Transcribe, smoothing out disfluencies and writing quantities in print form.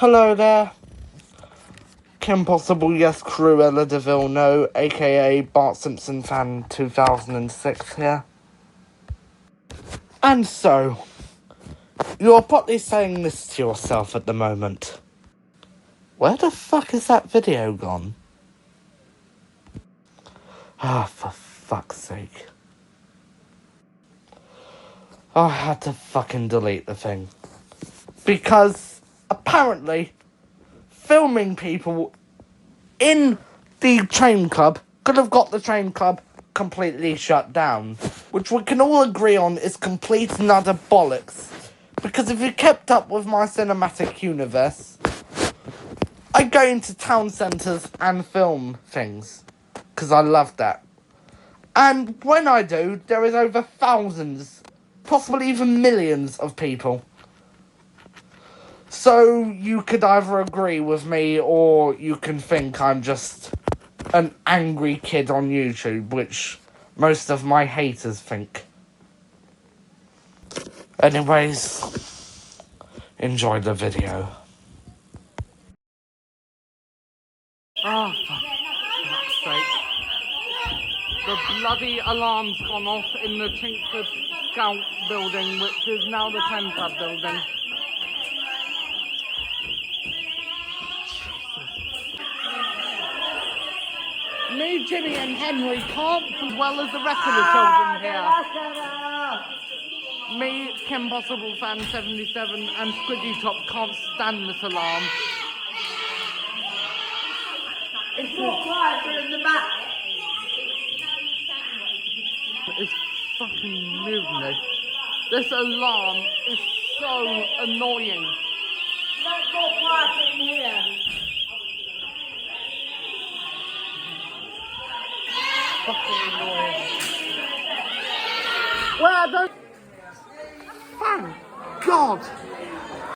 Hello there. Kim Possible, yes, Cruella de Vil, no, aka Bart Simpson fan 2006 here. And so, you're probably saying this to yourself at the moment. Where the fuck is that video gone? For fuck's sake. I had to fucking delete the thing. Because, apparently, filming people in the train club could have got the train club completely shut down. Which we can all agree on is complete and utter bollocks. Because if you kept up with my cinematic universe, I go into town centres and film things. Because I love that. And when I do, there is over thousands, possibly even millions of people. So you could either agree with me or you can think I'm just an angry kid on YouTube, which most of my haters think. Anyways, enjoy the video. Oh, for fuck's sake. The bloody alarm's gone off in the Chingford Scout building, which is now the Pen Club building. Me, Jimmy and Henry can't, as well as the rest of the children here. Me, Kim Possible fan 77 and Squidgy Top can't stand this alarm. It's more quieter in the back. It's fucking moving. This alarm is so annoying. It's more quieter in here. Fucking annoying. Well, I don't... Thank God!